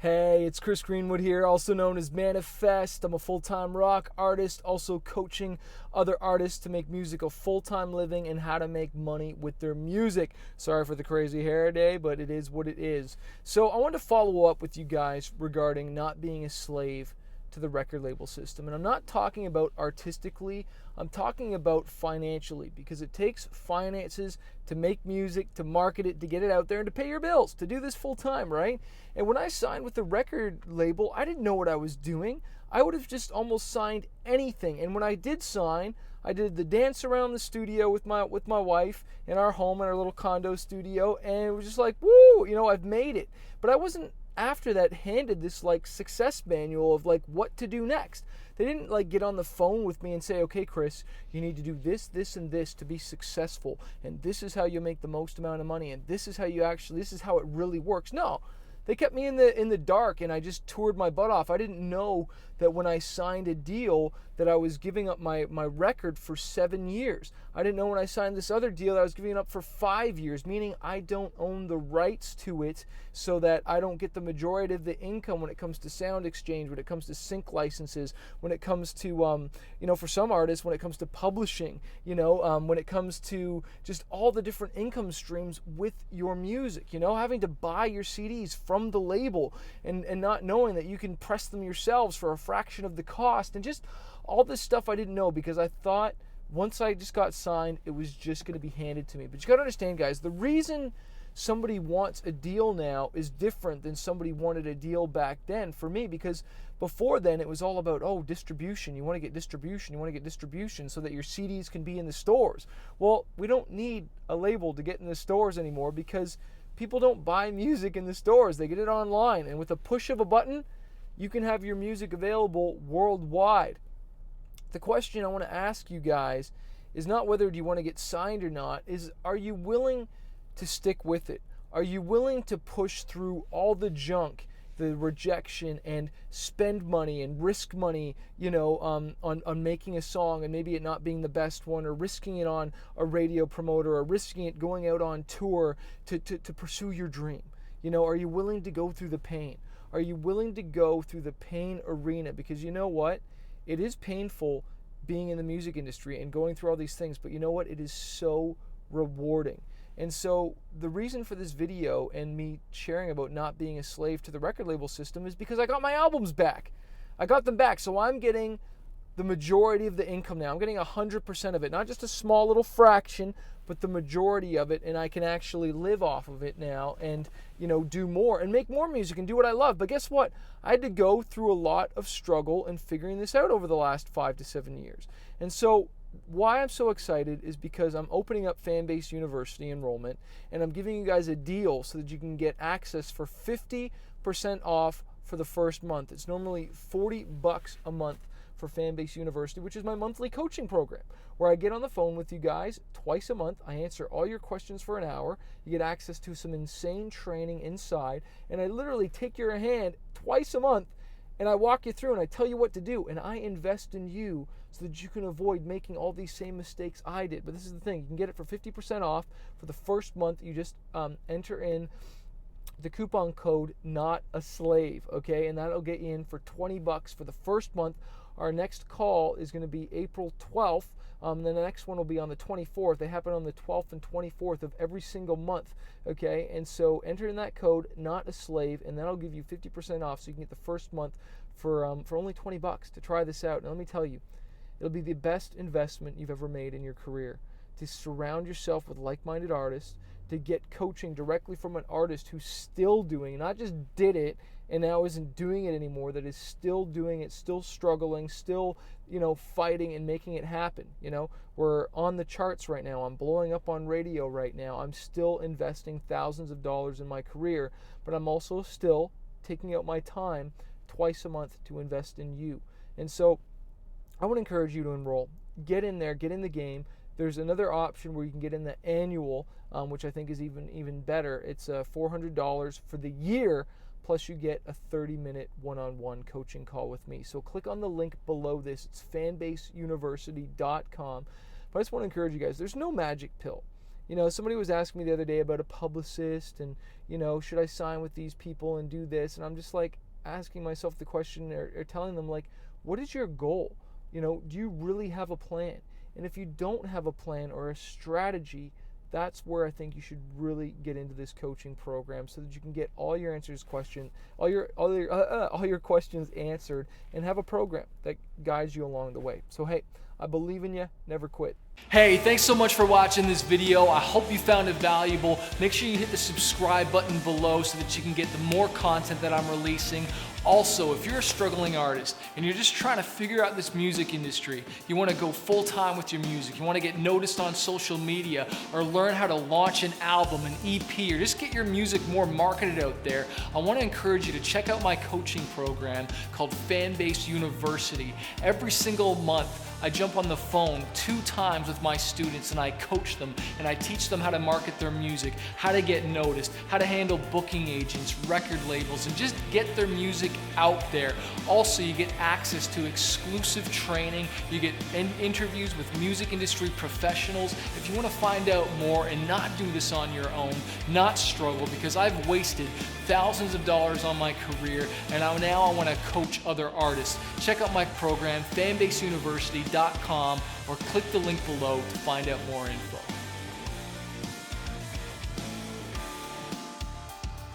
Hey, it's Chris Greenwood here, also known as Manifest. I'm a full-time rock artist, also coaching other artists to make music a full-time living and how to make money with their music. Sorry for the crazy hair day, but it is what it is. So I want to follow up with you guys regarding not being a slave to the record label system. And I'm not talking about artistically, I'm talking about financially, because it takes finances to make music, to market it, to get it out there, and to pay your bills, to do this full time, right? And when I signed with the record label, I didn't know what I was doing. I would have just almost signed anything. And when I did sign, I did the dance around the studio with my wife in our home, in our little condo studio, and it was just like, woo, I've made it. But I wasn't after that handed this like success manual of like what to do next. They didn't like get on the phone with me and say, okay, Chris, you need to do this, this, and this to be successful, and this is how you make the most amount of money, and this is how it really works. No, they kept me in the dark, and I just toured my butt off. I didn't know that when I signed a deal that I was giving up my record for 7 years. I didn't know when I signed this other deal that I was giving it up for 5 years, meaning I don't own the rights to it, so that I don't get the majority of the income when it comes to sound exchange, when it comes to sync licenses, when it comes to, for some artists, when it comes to publishing, when it comes to just all the different income streams with your music, having to buy your CDs from the label and not knowing that you can press them yourselves for a fraction of the cost, and just all this stuff I didn't know, because I thought once I just got signed, it was just going to be handed to me. But you got to understand, guys, the reason somebody wants a deal now is different than somebody wanted a deal back then for me, because before then it was all about, distribution. You want to get distribution so that your CDs can be in the stores. Well, we don't need a label to get in the stores anymore, because people don't buy music in the stores. They get it online, and with a push of a button, you can have your music available worldwide. The question I want to ask you guys is not whether do you want to get signed or not, is are you willing to stick with it? Are you willing to push through all the junk, the rejection, and spend money and risk money, on making a song and maybe it not being the best one, or risking it on a radio promoter, or risking it going out on tour to pursue your dream? Are you willing to go through the pain? Are you willing to go through the pain arena? Because you know what? It is painful being in the music industry and going through all these things, but you know what? It is so rewarding. And so the reason for this video and me sharing about not being a slave to the record label system is because I got my albums back. I got them back, so I'm getting the majority of the income now. I'm getting 100% of it, not just a small little fraction, but the majority of it, and I can actually live off of it now and, do more and make more music and do what I love. But guess what? I had to go through a lot of struggle in figuring this out over the last 5 to 7 years. And so why I'm so excited is because I'm opening up Fanbase University enrollment, and I'm giving you guys a deal so that you can get access for 50% off for the first month. It's normally $40 a month for Fanbase University, which is my monthly coaching program, where I get on the phone with you guys twice a month. I answer all your questions for an hour. You get access to some insane training inside, and I literally take your hand twice a month, and I walk you through, and I tell you what to do, and I invest in you so that you can avoid making all these same mistakes I did. But this is the thing. You can get it for 50% off for the first month. You just enter in the coupon code Not a Slave, okay? And that'll get you in for $20 for the first month. Our next call is going to be April 12th. Then the next one will be on the 24th. They happen on the 12th and 24th of every single month, okay? And so enter in that code, Not a Slave, and that'll give you 50% off, so you can get the first month for only $20 to try this out. And let me tell you, it'll be the best investment you've ever made in your career, to surround yourself with like-minded artists, to get coaching directly from an artist who's still doing it, not just did it and now isn't doing it anymore, that is still doing it, still struggling, still, fighting and making it happen. We're on the charts right now. I'm blowing up on radio right now. I'm still investing thousands of dollars in my career, but I'm also still taking out my time twice a month to invest in you. And so I would encourage you to enroll. Get in there, get in the game. There's another option where you can get in the annual, which I think is even better. It's $400 for the year, plus you get a 30-minute one-on-one coaching call with me. So click on the link below this. It's fanbaseuniversity.com. But I just want to encourage you guys, there's no magic pill. Somebody was asking me the other day about a publicist and, should I sign with these people and do this? And I'm just like asking myself the question or telling them, like, what is your goal? Do you really have a plan? And if you don't have a plan or a strategy, that's where I think you should really get into this coaching program so that you can get all your all your questions answered and have a program that guides you along the way. So hey, I believe in you. Never quit. Hey, thanks so much for watching this video. I hope you found it valuable. Make sure you hit the subscribe button below so that you can get the more content that I'm releasing. Also, if you're a struggling artist and you're just trying to figure out this music industry, you want to go full-time with your music, you want to get noticed on social media, or learn how to launch an album, an EP, or just get your music more marketed out there, I want to encourage you to check out my coaching program called Fanbase University. Every single month, I jump on the phone 2 times with my students and I coach them and I teach them how to market their music, how to get noticed, how to handle booking agents, record labels, and just get their music out there. Also, you get access to exclusive training, you get interviews with music industry professionals. If you want to find out more and not do this on your own, not struggle, because I've wasted thousands of dollars on my career and now I want to coach other artists, check out my program, fanbaseuniversity.com, or click the link below to find out more info.